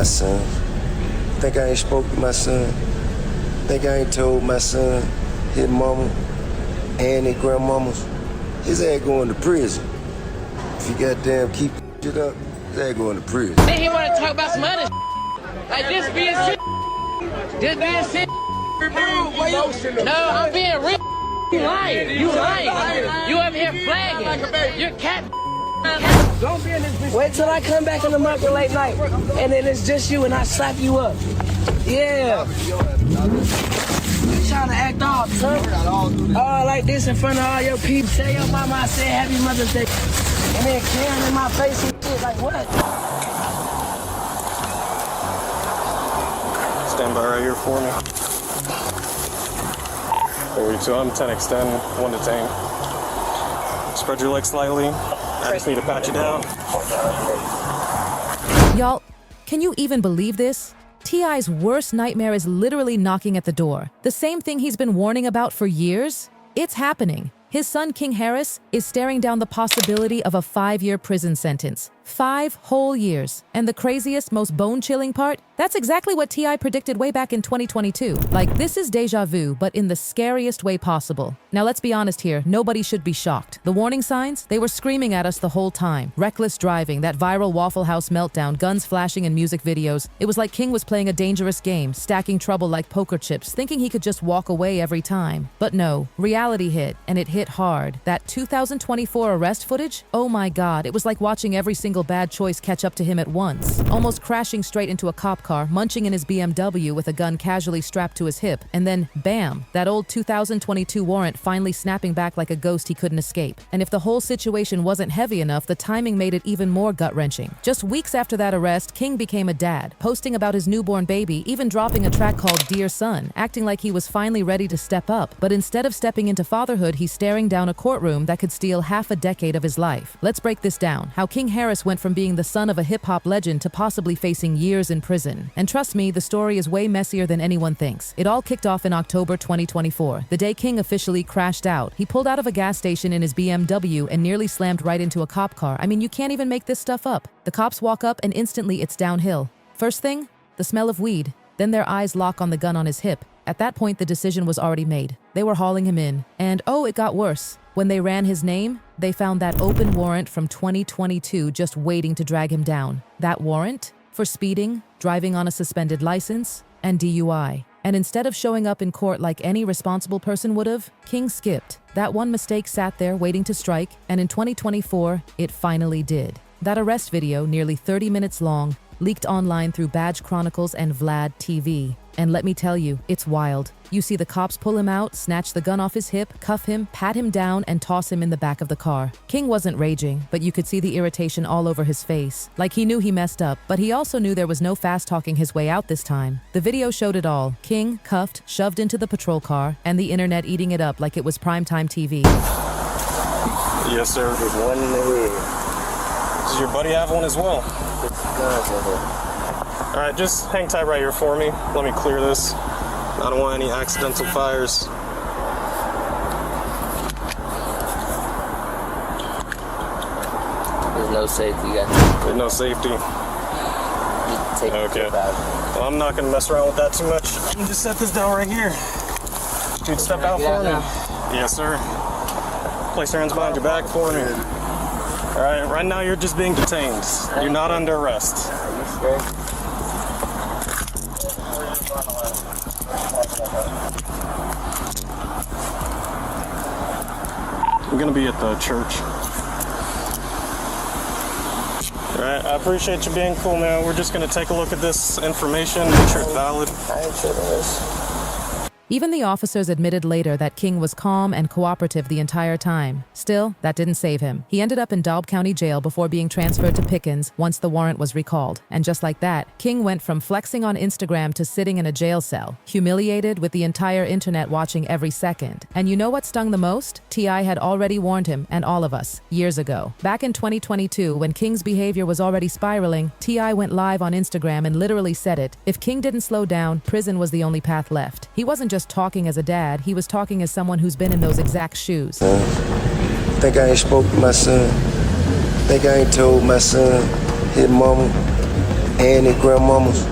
my son. Think I ain't spoke to my son. Think I ain't told my son, his mama, and his grandmamas, his ass going to prison. If he goddamn keep shit up, his ass going to prison. Then he wanna talk about some other like this being shit. This being shit. No, I'm being real. You lying. You lying. You over here flagging. You're cat. Don't be in this bitch. Wait till I come back in the market late night, and then it's just you, and I slap you up. Yeah. You trying to act off, son? All like this in front of all your peeps. Tell your mama I said Happy Mother's Day, and then Karen in my face and shit. Like what? Stand by right here for me. 32, I'm 10 extend, 1 detain. Spread your legs slightly. I just need to pat you down. Y'all, can you even believe this? T.I.'s worst nightmare is literally knocking at the door. The same thing he's been warning about for years? It's happening. His son, King Harris, is staring down the possibility of a 5-year prison sentence. 5 whole years. And the craziest, most bone-chilling part? That's exactly what T.I. predicted way back in 2022. Like, this is deja vu, but in the scariest way possible. Now, let's be honest here, nobody should be shocked. The warning signs? They were screaming at us the whole time. Reckless driving, that viral Waffle House meltdown, guns flashing in music videos. It was like King was playing a dangerous game, stacking trouble like poker chips, thinking he could just walk away every time. But no, reality hit, and it hit hard. That 2024 arrest footage? Oh my God, it was like watching every single bad choice catch up to him at once. Almost crashing straight into a cop car, munching in his BMW with a gun casually strapped to his hip, and then bam, that old 2022 warrant finally snapping back like a ghost he couldn't escape. And if the whole situation wasn't heavy enough, the timing made it even more gut-wrenching. Just weeks after that arrest, King became a dad, posting about his newborn baby, even dropping a track called Dear Son, acting like he was finally ready to step up. But instead of stepping into fatherhood, he's staring down a courtroom that could steal half a decade of his life. Let's break this down. How King Harris went from being the son of a hip-hop legend to possibly facing years in prison. And trust me, the story is way messier than anyone thinks. It all kicked off in October 2024, the day King officially crashed out. He pulled out of a gas station in his BMW and nearly slammed right into a cop car. I mean, you can't even make this stuff up. The cops walk up and instantly it's downhill. First thing, the smell of weed. Then their eyes lock on the gun on his hip. At that point, the decision was already made. They were hauling him in. And oh, it got worse. When they ran his name, they found that open warrant from 2022 just waiting to drag him down. That warrant? For speeding, driving on a suspended license, and DUI. And instead of showing up in court like any responsible person would have, King skipped. That one mistake sat there waiting to strike, and in 2024, it finally did. That arrest video, nearly 30 minutes long, leaked online through Badge Chronicles and Vlad TV. And let me tell you, it's wild. You see the cops pull him out, snatch the gun off his hip, cuff him, pat him down, and toss him in the back of the car. King wasn't raging, but you could see the irritation all over his face. Like he knew he messed up, but he also knew there was no fast-talking his way out this time. The video showed it all. King, cuffed, shoved into the patrol car, and the internet eating it up like it was primetime TV. Yes, sir. There's one in the red. Does your buddy have one as well? All right, just hang tight right here for me. Let me clear this. I don't want any accidental fires. There's no safety, guys. There's no safety. Take Okay. Well, I'm not gonna mess around with that too much. You can just set this down right here. Dude, step out for me. Yes, sir. Place your hands behind your back for me. All right, right now you're just being detained. You're not under arrest. Are you scared? I'm gonna be at the church. All right, I appreciate you being cool, man. We're just gonna take a look at this information, make sure it's valid. I ain't sure it is. Even the officers admitted later that King was calm and cooperative the entire time. Still, that didn't save him. He ended up in Dalb County Jail before being transferred to Pickens once the warrant was recalled. And just like that, King went from flexing on Instagram to sitting in a jail cell, humiliated with the entire internet watching every second. And you know what stung the most? T.I. had already warned him, and all of us, years ago. Back in 2022, when King's behavior was already spiraling, T.I. went live on Instagram and literally said it. If King didn't slow down, prison was the only path left. He wasn't just talking as a dad, he was talking as someone who's been in those exact shoes. Think I ain't spoke to my son. Think I ain't told my son, his mama, and their grandmamas,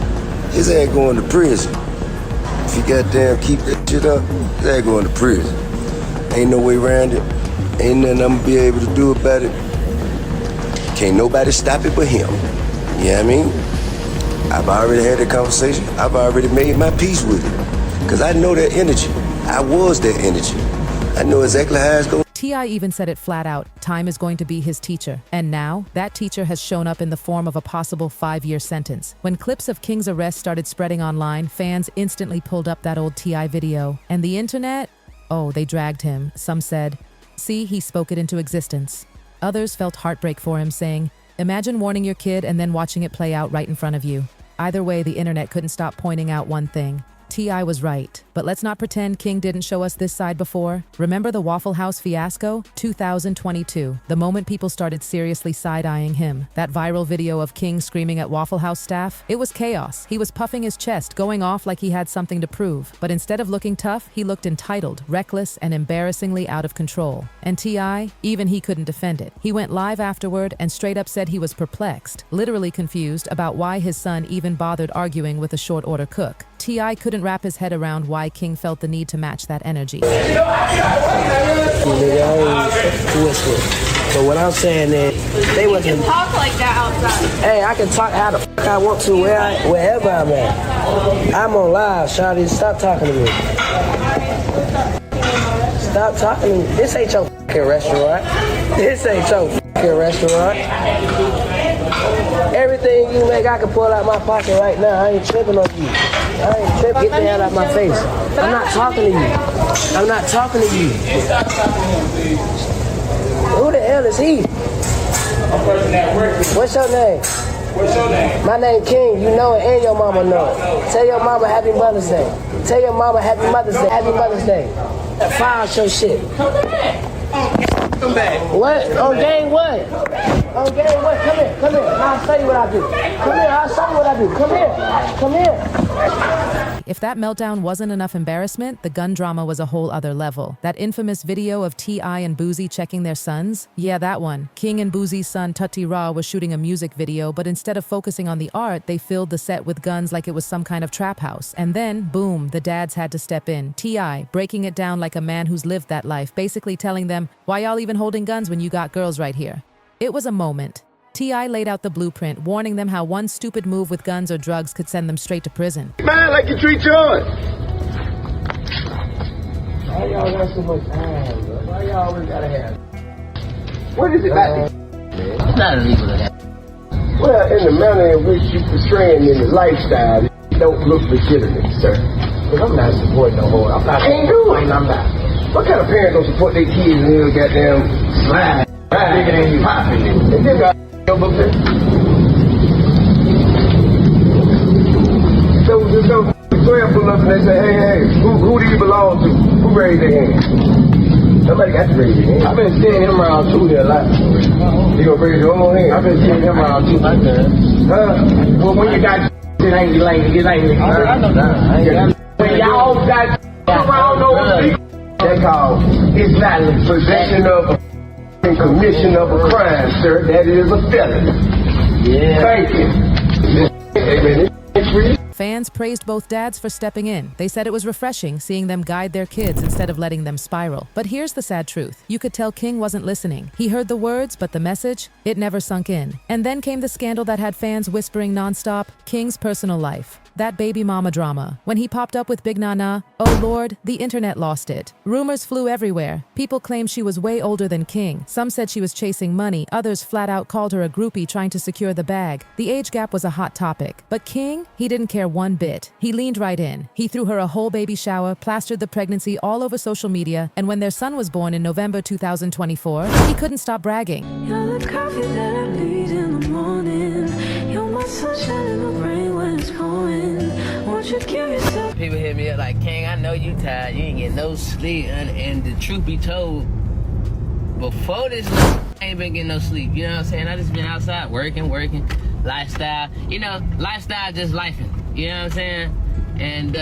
his ass going to prison. If he goddamn keep that shit up, his ass going to prison. Ain't no way around it. Ain't nothing I'm gonna be able to do about it. Can't nobody stop it but him. You know what I mean? I've already had that conversation. I've already made my peace with it. Because I know that energy. I was that energy. I know exactly how it's going. T.I. even said it flat out, time is going to be his teacher. And now, that teacher has shown up in the form of a possible 5-year sentence. When clips of King's arrest started spreading online, fans instantly pulled up that old T.I. video. And the internet? Oh, they dragged him. Some said, see, he spoke it into existence. Others felt heartbreak for him, saying, imagine warning your kid and then watching it play out right in front of you. Either way, the internet couldn't stop pointing out one thing. T.I. was right, but let's not pretend King didn't show us this side before. Remember the Waffle House fiasco? 2022, the moment people started seriously side-eyeing him. That viral video of King screaming at Waffle House staff? It was chaos. He was puffing his chest, going off like he had something to prove. But instead of looking tough, he looked entitled, reckless, and embarrassingly out of control. And T.I., even he couldn't defend it. He went live afterward and straight up said he was perplexed, literally confused about why his son even bothered arguing with a short-order cook. T.I. couldn't wrap his head around why King felt the need to match that energy. But what I'm saying is, they wasn't. Talk like that outside. Hey, I can talk how the fuck I want to wherever I'm at. I'm on live, Shawty. Stop talking to me. Stop talking to me. This ain't your fucking restaurant. This ain't your fucking restaurant. Everything you make, I can pull out my pocket right now. I ain't tripping on you. I ain't tripping. Get the hell out of my face. I'm not talking to you. I'm not talking to you. Who the hell is he? What's your name? What's your name? My name King. You know it and your mama know it. Tell your mama Happy Mother's Day. Tell your mama Happy Mother's Day. Happy Mother's Day. File your shit. Come back. What? On game what? On game what? Come here. Come here. I'll show you what I do. Come here. I'll show you what I do. Come here. Come here. If that meltdown wasn't enough embarrassment, the gun drama was a whole other level. That infamous video of T.I. and Boozy checking their sons? Yeah, that one. King and Boozy's son TT.I was shooting a music video, but instead of focusing on the art, they filled the set with guns like it was some kind of trap house. And then, boom, the dads had to step in. T.I. breaking it down like a man who's lived that life, basically telling them, why y'all even holding guns when you got girls right here? It was a moment. T.I. laid out the blueprint, warning them how one stupid move with guns or drugs could send them straight to prison. Man, like you treat yours. Why y'all got so much time, bro? Why y'all always gotta have? What is it about It's not illegal to have. Well, in the manner in which you portraying in the lifestyle, it don't look legitimate, sir. Because I'm not supporting no whore. I ain't doing. I'm not. What kind of parents don't support their kids and they'll goddamn slide? Bigger than you popping it. And then got up there. So just go 12 pull up and they say, hey, who do you belong to? Who raised their hand? Somebody got to raise their hand. I've been seeing him around too here a lot. You gonna raise your own hand? I've been seeing him around too like that. Well, when you got it ain't get angry. I know that. When y'all got around those people, they call it's not the possession of and commission of a crime, sir. That is a felony. Yeah. Thank you. Fans praised both dads for stepping in. They said it was refreshing seeing them guide their kids instead of letting them spiral. But here's the sad truth. You could tell King wasn't listening. He heard the words, but the message, it never sunk in. And then came the scandal that had fans whispering nonstop, King's personal life. That baby mama drama. When he popped up with Big Nana, oh Lord, the internet lost it. Rumors flew everywhere. People claimed she was way older than King. Some said she was chasing money. Others flat out called her a groupie trying to secure the bag. The age gap was a hot topic. But King, he didn't care one bit. He leaned right in. He threw her a whole baby shower, plastered the pregnancy all over social media, and when their son was born in November 2024, he couldn't stop bragging. You're the coffee that I need in the morning. You're my sunshine in the rain when it's pouring. Won't you give yourself? People hit me up like, King, I know you tired. You ain't getting no sleep. And the truth be told, before this, I ain't been getting no sleep. You know what I'm saying? I just been outside working, lifestyle. You know, lifestyle just lifing. You know what I'm saying? And,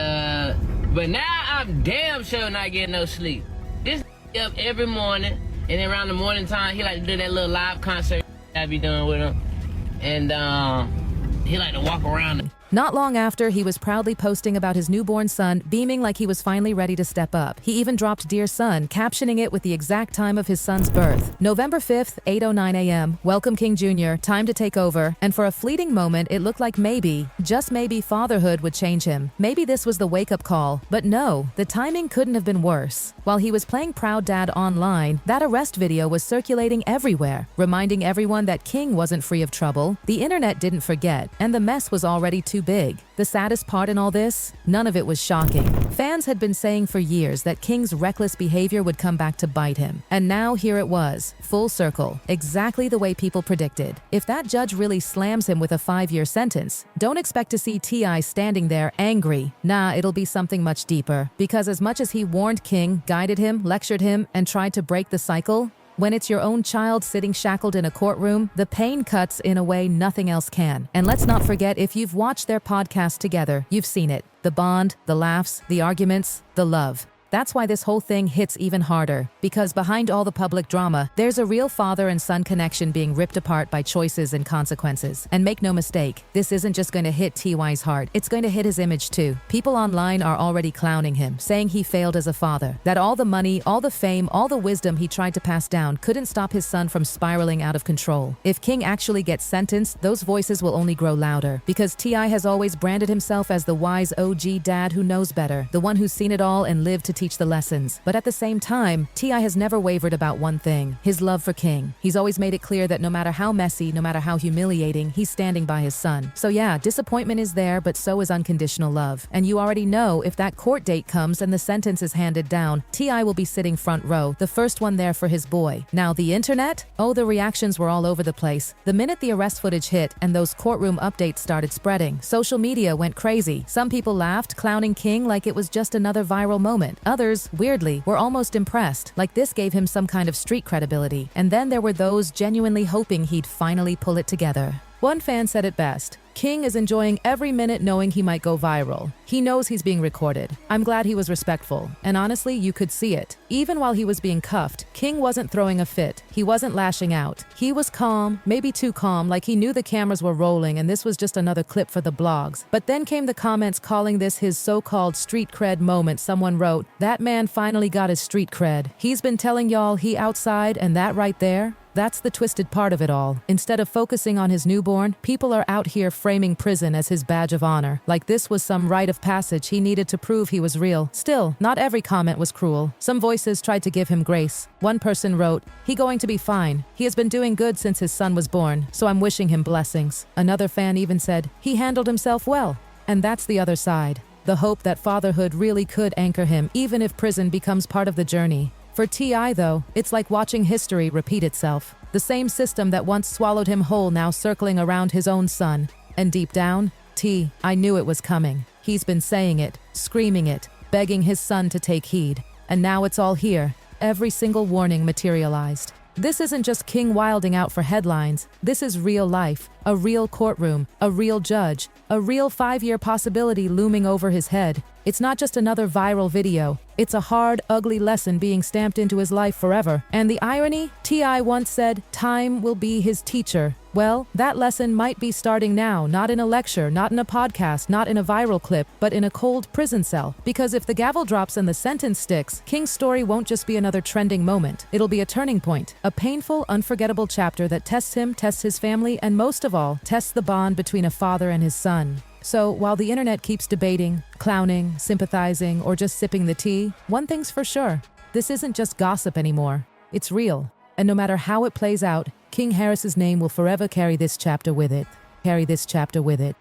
but now I'm damn sure not getting no sleep. This up every morning, and then around the morning time, he like to do that little live concert I be doing with him. And, He like to walk around. Not long after, he was proudly posting about his newborn son, beaming like he was finally ready to step up. He even dropped "Dear Son," captioning it with the exact time of his son's birth. November 5th, 8:09 a.m. Welcome, King Jr. Time to take over. And for a fleeting moment, it looked like maybe, just maybe, fatherhood would change him. Maybe this was the wake-up call. But no, the timing couldn't have been worse. While he was playing Proud Dad online, that arrest video was circulating everywhere, reminding everyone that King wasn't free of trouble. The internet didn't forget, and the mess was already too big. The saddest part in all this? None of it was shocking. Fans had been saying for years that King's reckless behavior would come back to bite him. And now here it was, full circle, exactly the way people predicted. If that judge really slams him with a 5-year sentence, don't expect to see T.I. standing there angry. Nah, it'll be something much deeper. Because as much as he warned King, guided him, lectured him, and tried to break the cycle, when it's your own child sitting shackled in a courtroom, the pain cuts in a way nothing else can. And let's not forget, if you've watched their podcast together, you've seen it. The bond, the laughs, the arguments, the love. That's why this whole thing hits even harder, because behind all the public drama, there's a real father and son connection being ripped apart by choices and consequences. And make no mistake, this isn't just going to hit T.Y.'s heart, it's going to hit his image too. People online are already clowning him, saying he failed as a father, that all the money, all the fame, all the wisdom he tried to pass down couldn't stop his son from spiraling out of control. If King actually gets sentenced, those voices will only grow louder, because T.I. has always branded himself as the wise OG dad who knows better, the one who's seen it all and lived to teach the lessons. But at the same time, T.I. has never wavered about one thing, his love for King. He's always made it clear that no matter how messy, no matter how humiliating, he's standing by his son. So yeah, disappointment is there, but so is unconditional love. And you already know, if that court date comes and the sentence is handed down, T.I. will be sitting front row, the first one there for his boy. Now the internet? Oh, the reactions were all over the place. The minute the arrest footage hit and those courtroom updates started spreading, social media went crazy. Some people laughed, clowning King like it was just another viral moment. Others, weirdly, were almost impressed, like this gave him some kind of street credibility. And then there were those genuinely hoping he'd finally pull it together. One fan said it best: King is enjoying every minute knowing he might go viral. He knows he's being recorded. I'm glad he was respectful. And honestly, you could see it. Even while he was being cuffed, King wasn't throwing a fit. He wasn't lashing out. He was calm, maybe too calm, like he knew the cameras were rolling and this was just another clip for the blogs. But then came the comments calling this his so-called street cred moment. Someone wrote, "That man finally got his street cred. He's been telling y'all he outside, and that right there? That's the twisted part of it all. Instead of focusing on his newborn, people are out here framing prison as his badge of honor, like this was some rite of passage he needed to prove he was real. Still, not every comment was cruel. Some voices tried to give him grace. One person wrote, "He going to be fine. He has been doing good since his son was born, so I'm wishing him blessings." Another fan even said, "He handled himself well." And that's the other side. The hope that fatherhood really could anchor him, even if prison becomes part of the journey. For T.I. though, it's like watching history repeat itself. The same system that once swallowed him whole now circling around his own son. And deep down, T.I. knew it was coming. He's been saying it, screaming it, begging his son to take heed. And now it's all here. Every single warning materialized. This isn't just King wilding out for headlines. This is real life, a real courtroom, a real judge, a real 5-year possibility looming over his head. It's not just another viral video. It's a hard, ugly lesson being stamped into his life forever. And the irony? T.I. once said, "Time will be his teacher." Well, that lesson might be starting now, not in a lecture, not in a podcast, not in a viral clip, but in a cold prison cell. Because if the gavel drops and the sentence sticks, King's story won't just be another trending moment. It'll be a turning point, a painful, unforgettable chapter that tests him, tests his family, and most of all, tests the bond between a father and his son. So, while the internet keeps debating, clowning, sympathizing, or just sipping the tea, one thing's for sure. This isn't just gossip anymore. It's real. And no matter how it plays out, King Harris's name will forever carry this chapter with it.